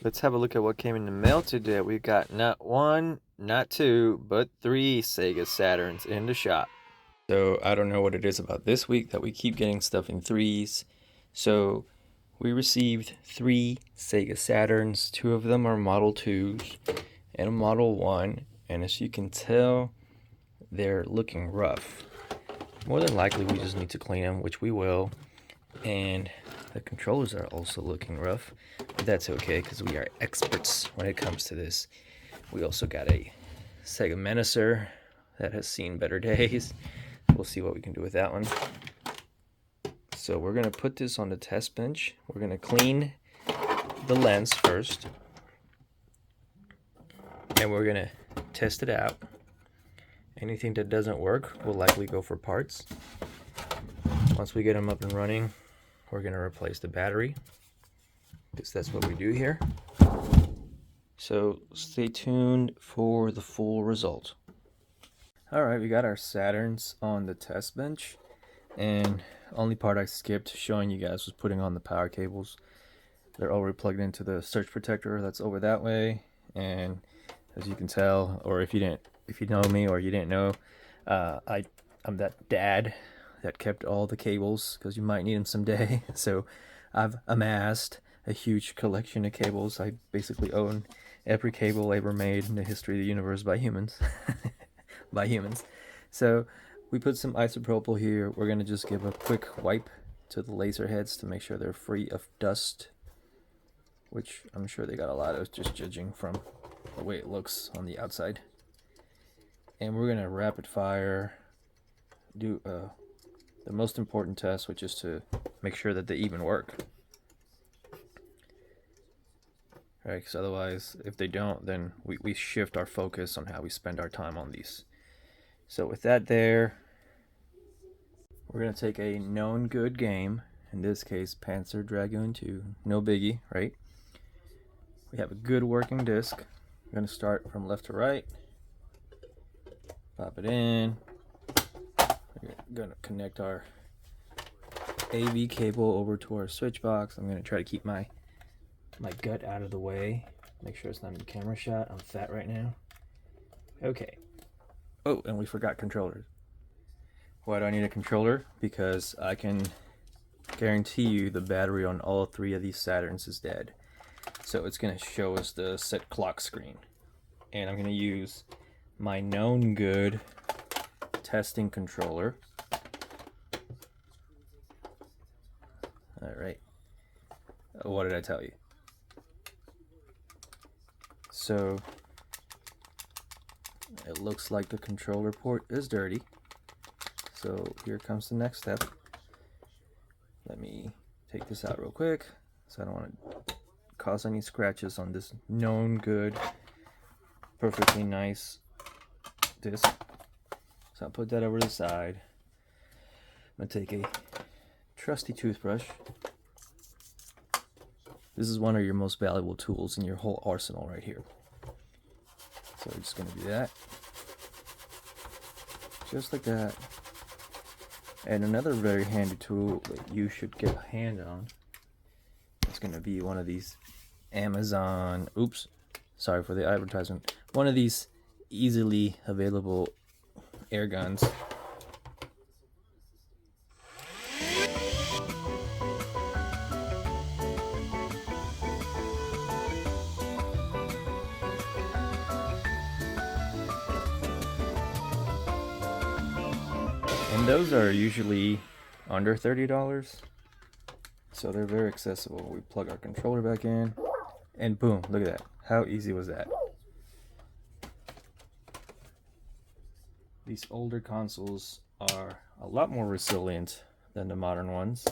Let's have a look at what came in the mail today. We got not one, not two, but three Sega Saturns in the shop. So I don't know what it is about this week that we keep getting stuff in threes. So we received three Sega Saturns. Two of them are Model 2s and a Model 1. And as you can tell, they're looking rough. More than likely, we just need to clean them, which we will. And the controllers are also looking rough, but that's okay because we are experts when it comes to this. We also got a Sega Menacer that has seen better days. We'll see what we can do with that one. So we're going to put this on the test bench. We're going to clean the lens first, and we're going to test it out. Anything that doesn't work, we'll likely go for parts. Once we get them up and running, we're going to replace the battery, because that's what we do here. So stay tuned for the full result. Alright, we got our Saturns on the test bench, and only part I skipped showing you guys was putting on the power cables. They're already plugged into the surge protector that's over that way, and as you can tell, or if you know me or you didn't know, I'm that dad that kept all the cables because you might need them someday. So I've amassed a huge collection of cables. I basically own every cable ever made in the history of the universe by humans. By humans. So we put some isopropyl here. We're going to just give a quick wipe to the laser heads to make sure they're free of dust, which I'm sure they got a lot of, just judging from the way it looks on the outside. And we're going to rapid fire do the most important test, which is to make sure that they even work. Right, because otherwise, if they don't, then we shift our focus on how we spend our time on these. So with that there, we're going to take a known good game, in this case Panzer Dragoon 2, no biggie, right? We have a good working disc. We're going to start from left to right, pop it in. We're going to connect our AV cable over to our switch box. I'm going to try to keep my gut out of the way, make sure it's not in the camera shot. I'm fat right now. Okay. Oh, and we forgot controllers. Why do I need a controller? Because I can guarantee you the battery on all three of these Saturns is dead. So it's going to show us the set clock screen. And I'm going to use my known good testing controller. Alright. What did I tell you? So it looks like the controller port is dirty. So here comes the next step. Let me take this out real quick, so I don't want to cause any scratches on this known good, perfectly nice disc. So I'll put that over to the side. I'm going to take a trusty toothbrush. This is one of your most valuable tools in your whole arsenal right here. So we're just going to do that. Just like that. And another very handy tool that you should get a hand on is going to be one of these Amazon, sorry for the advertisement, one of these easily available air guns. And those are usually under $30, so they're very accessible. We plug our controller back in, and boom, look at that. How easy was that? These older consoles are a lot more resilient than the modern ones.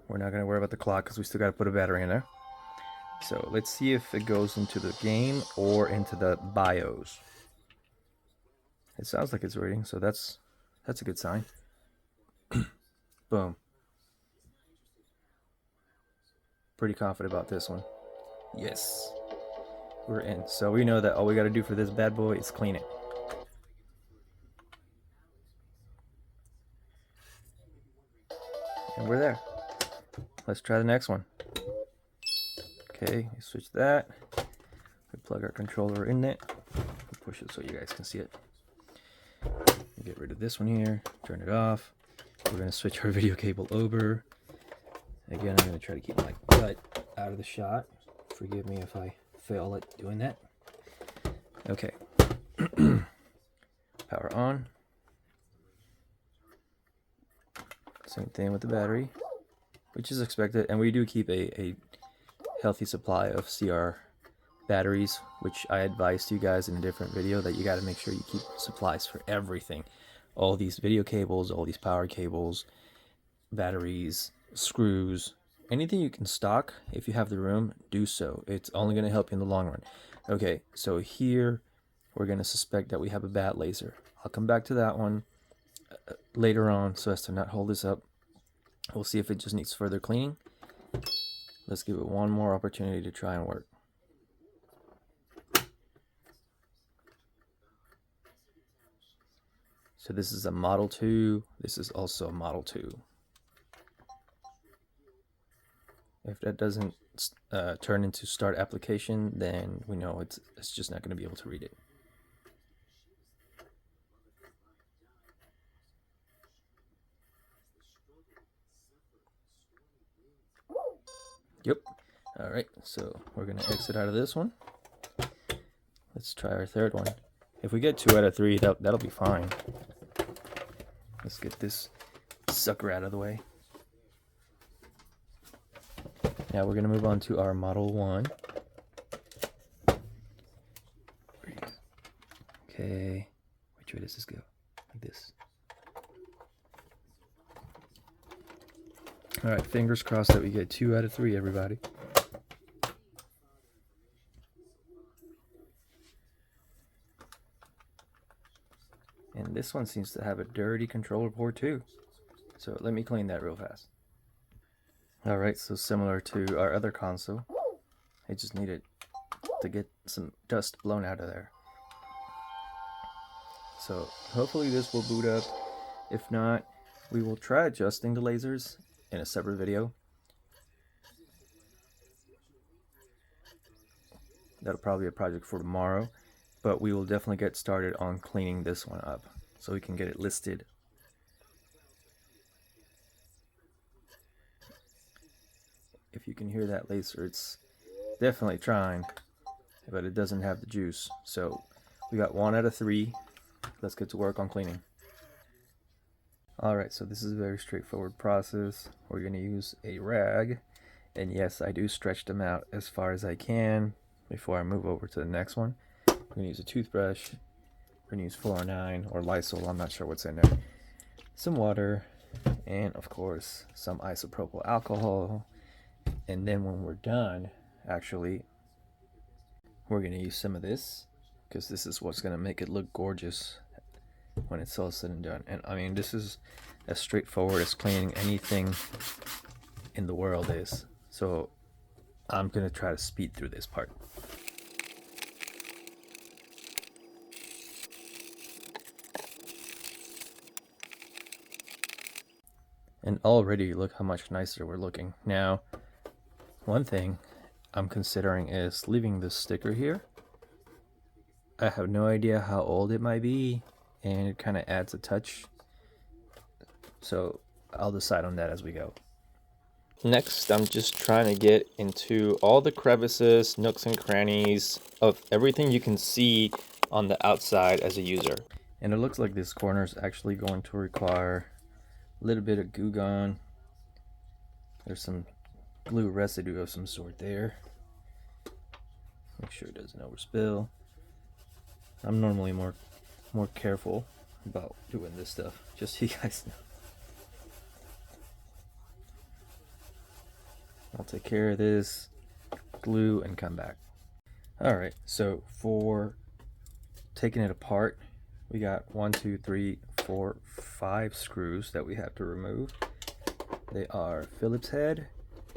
We're not going to worry about the clock because we still got to put a battery in there. So let's see if it goes into the game or into the BIOS. It sounds like it's reading, so that's a good sign. Boom. Pretty confident about this one. Yes. We're in. So we know that all we got to do for this bad boy is clean it. And we're there. Let's try the next one. Okay, we switch that. We plug our controller in it. We'll push it so you guys can see it. Get rid of this one here, turn it off. We're going to switch our video cable over. Again, I'm going to try to keep my butt out of the shot. Forgive me if I fail at doing that. Okay. Power on. Same thing with the battery, which is expected. And we do keep a healthy supply of CR batteries, which I advised you guys in a different video that you got to make sure you keep supplies for everything. All these video cables, all these power cables, batteries, screws, anything you can stock if you have the room, do so. It's only going to help you in the long run. Okay, so here we're going to suspect that we have a bad laser. I'll come back to that one later on so as to not hold this up. We'll see if it just needs further cleaning. Let's give it one more opportunity to try and work. So this is a Model 2. This is also a Model 2. If that doesn't turn into start application, then we know it's just not going to be able to read it. Yep. All right, so we're going to exit out of this one. Let's try our third one. If we get 2 out of 3, that'll be fine. Let's get this sucker out of the way. Now we're going to move on to our Model 1. Okay, which way does this go? Like this. Alright, fingers crossed that we get 2 out of 3, everybody. And this one seems to have a dirty controller port too. So let me clean that real fast. Alright, so similar to our other console, I just needed to get some dust blown out of there. So hopefully this will boot up. If not, we will try adjusting the lasers in a separate video. That'll probably be a project for tomorrow, but we will definitely get started on cleaning this one up so we can get it listed. If you can hear that laser, it's definitely trying, but it doesn't have the juice. So we got 1 out of 3. Let's get to work on cleaning. Alright, so this is a very straightforward process. We're going to use a rag, and yes, I do stretch them out as far as I can before I move over to the next one. We're going to use a toothbrush. We're going to use 409 or Lysol, I'm not sure what's in there. Some water, and of course some isopropyl alcohol. And then when we're done, actually, we're going to use some of this, because this is what's going to make it look gorgeous when it's all said and done. And I mean, this is as straightforward as cleaning anything in the world is. So I'm going to try to speed through this part. And already look how much nicer we're looking. Now, one thing I'm considering is leaving this sticker here. I have no idea how old it might be, and it kind of adds a touch. So I'll decide on that as we go. Next, I'm just trying to get into all the crevices, nooks and crannies of everything you can see on the outside as a user. And it looks like this corner is actually going to require a little bit of glue gun. There's some glue residue of some sort there. Make sure it doesn't overspill. I'm normally more careful about doing this stuff, just so you guys know. I'll take care of this, glue, and come back. Alright, so for taking it apart, we got 1, 2, 3, 4, 5 screws that we have to remove. They are Phillips head,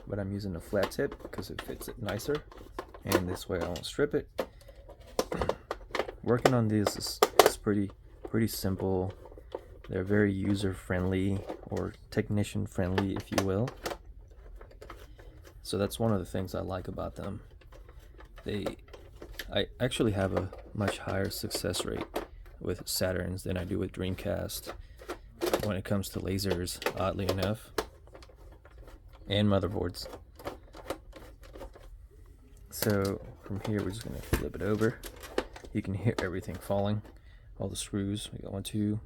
but I'm using a flat tip because it fits it nicer, and this way I won't strip it. Working on these is pretty simple. They're very user friendly, or technician friendly if you will. So that's one of the things I like about them. I actually have a much higher success rate with Saturns than I do with Dreamcast when it comes to lasers, oddly enough, and motherboards. So from here, we're just going to flip it over. You can hear everything falling, all the screws. We got 1, 2,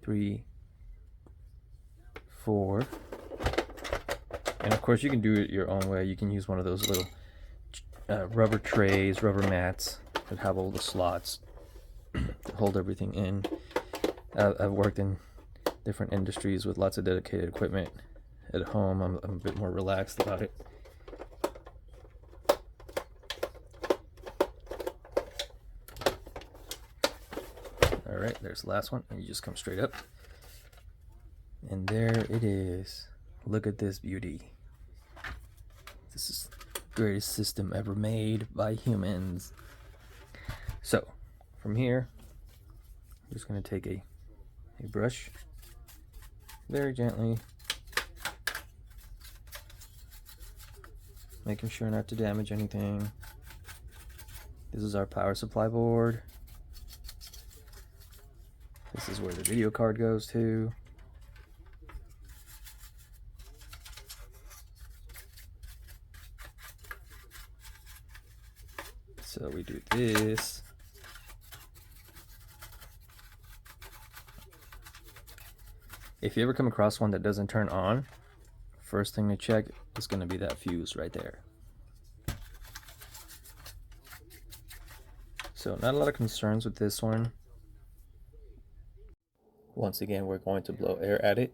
3, 4. And of course, you can do it your own way. You can use one of those little rubber trays, rubber mats that have all the slots to hold everything in. I've worked in different industries with lots of dedicated equipment. At home, I'm a bit more relaxed about it. Alright, there's the last one, and you just come straight up. And there it is. Look at this beauty. This is the greatest system ever made by humans. So, from here, I'm just going to take a brush, very gently, making sure not to damage anything. This is our power supply board. This is where the video card goes to. So we do this. If you ever come across one that doesn't turn on, first thing to check is going to be that fuse right there. So not a lot of concerns with this one. Once again, we're going to blow air at it.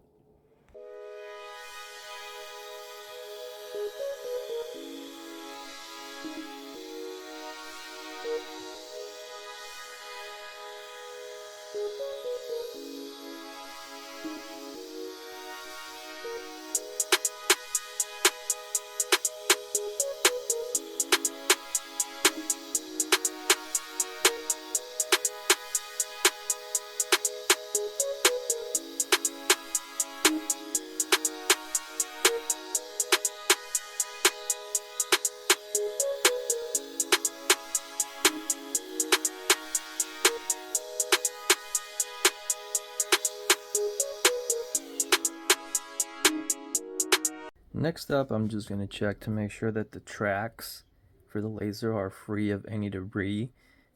Next up, I'm just going to check to make sure that the tracks for the laser are free of any debris.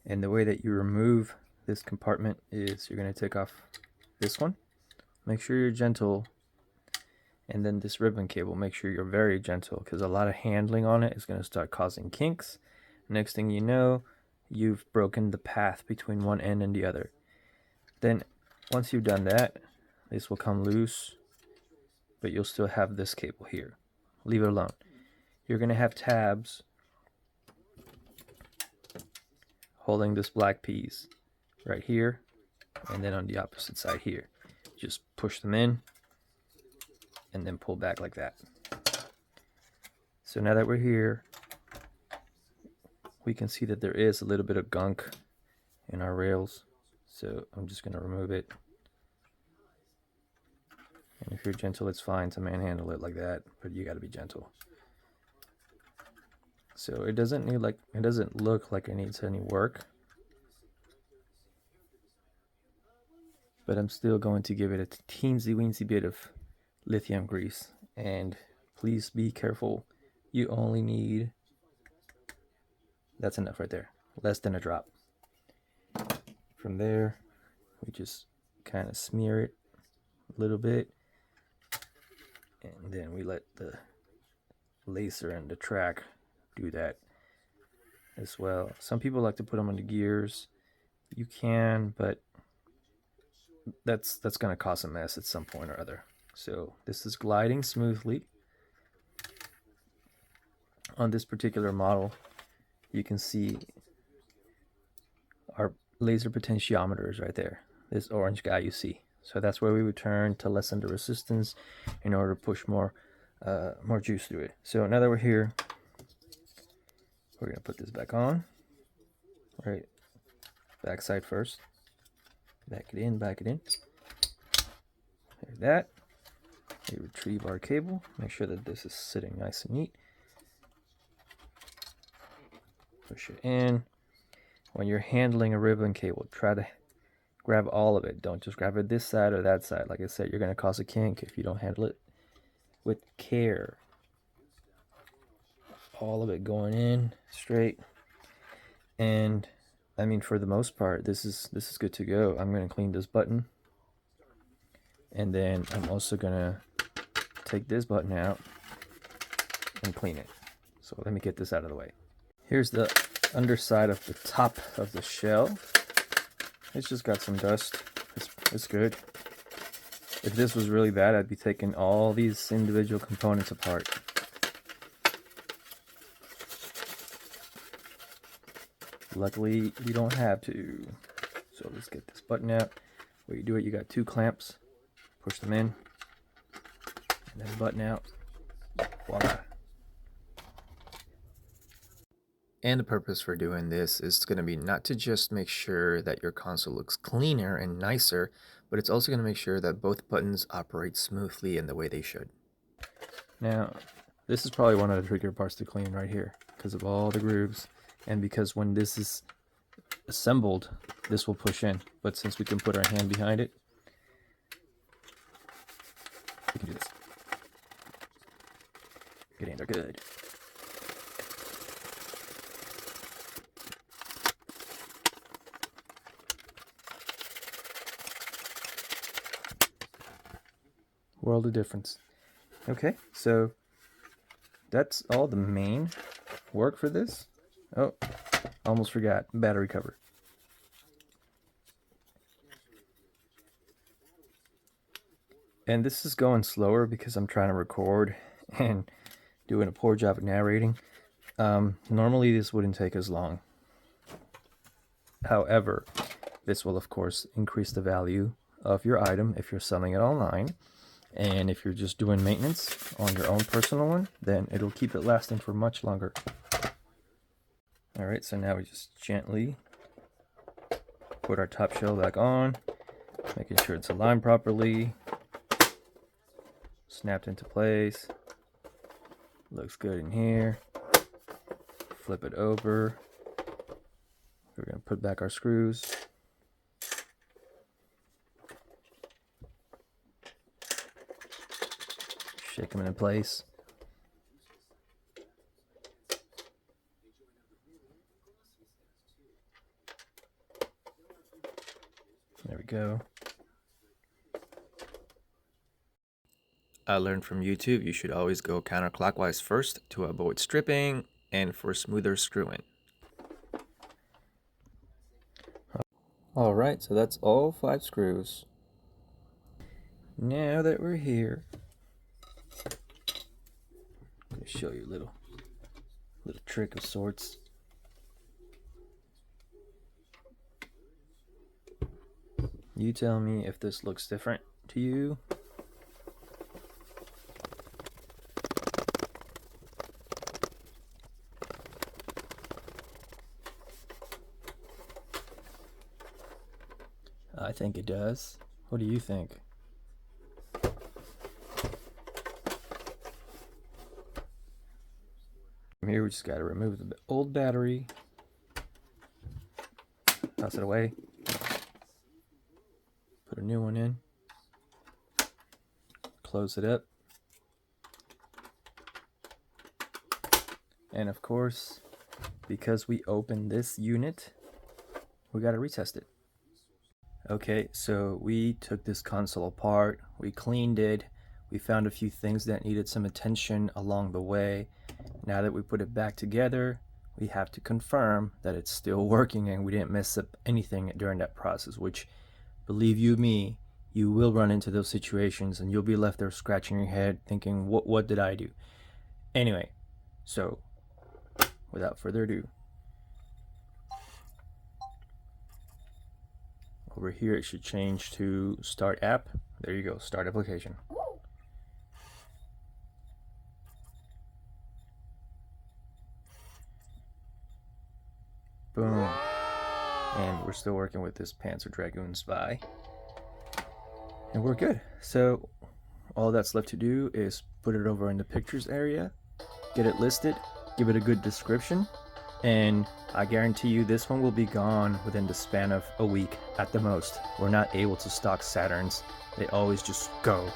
And the way that you remove this compartment is you're going to take off this one. Make sure you're gentle. And then this ribbon cable, make sure you're very gentle, because a lot of handling on it is going to start causing kinks. Next thing you know, you've broken the path between one end and the other. Then once you've done that, this will come loose, but you'll still have this cable here. Leave it alone. You're going to have tabs holding this black piece right here, and then on the opposite side here. Just push them in and then pull back like that. So now that we're here, we can see that there is a little bit of gunk in our rails. So I'm just going to remove it. And if you're gentle, it's fine to manhandle it like that, but you got to be gentle. So it doesn't look like it needs any work, but I'm still going to give it a teensy weensy bit of lithium grease. And please be careful. You only need, that's enough right there, less than a drop. From there, we just kind of smear it a little bit. And then we let the laser and the track do that as well. Some people like to put them on the gears. You can, but that's going to cause a mess at some point or other. So this is gliding smoothly. On this particular model, you can see our laser potentiometers right there. This orange guy you see. So that's where we would turn to lessen the resistance in order to push more juice through it. So now that we're here, we're going to put this back on. Right, back side first. Back it in, back it in. There's that. We retrieve our cable, make sure that this is sitting nice and neat. Push it in. When you're handling a ribbon cable, try to grab all of it. Don't just grab it this side or that side. Like I said, you're going to cause a kink if you don't handle it with care. All of it going in straight. And I mean, for the most part, this is good to go. I'm going to clean this button. And then I'm also going to take this button out and clean it. So let me get this out of the way. Here's the underside of the top of the shell. It's just got some dust. It's good. If this was really bad, I'd be taking all these individual components apart. Luckily, we don't have to. So let's get this button out. Where you do it, you got two clamps. Push them in. And then button out. Voila. And the purpose for doing this is going to be not to just make sure that your console looks cleaner and nicer, but it's also going to make sure that both buttons operate smoothly in the way they should. Now, this is probably one of the trickier parts to clean right here because of all the grooves and because when this is assembled, this will push in. But since we can put our hand behind it, we can do this. Good hands are good. World of difference. Okay, so that's all the main work for this. Oh, almost forgot, battery cover. And this is going slower because I'm trying to record and doing a poor job of narrating. Normally this wouldn't take as long. However, this will of course increase the value of your item if you're selling it online. And if you're just doing maintenance on your own personal one, then it'll keep it lasting for much longer. Alright, so now we just gently put our top shell back on, making sure it's aligned properly, snapped into place, looks good in here. Flip it over. We're going to put back our screws. Shake them into place. There we go. I learned from YouTube you should always go counterclockwise first to avoid stripping and for smoother screwing. Alright, so that's all 5 screws. Now that we're here, let me show you a little trick of sorts. You tell me if this looks different to you. I think it does. What do you think? From here we just got to remove the old battery, toss it away, put a new one in, close it up, and of course, because we opened this unit, we got to retest it. Okay, so we took this console apart, we cleaned it, we found a few things that needed some attention along the way. Now that we put it back together, we have to confirm that it's still working and we didn't mess up anything during that process, which, believe you me, you will run into those situations and you'll be left there scratching your head thinking, what did I do? Anyway, so without further ado, over here it should change to Start App. There you go, Start Application. Boom. And we're still working with this Panzer Dragoon Spy. And we're good. So all that's left to do is put it over in the pictures area, get it listed, give it a good description, and I guarantee you this one will be gone within the span of a week at the most. We're not able to stock Saturns. They always just go.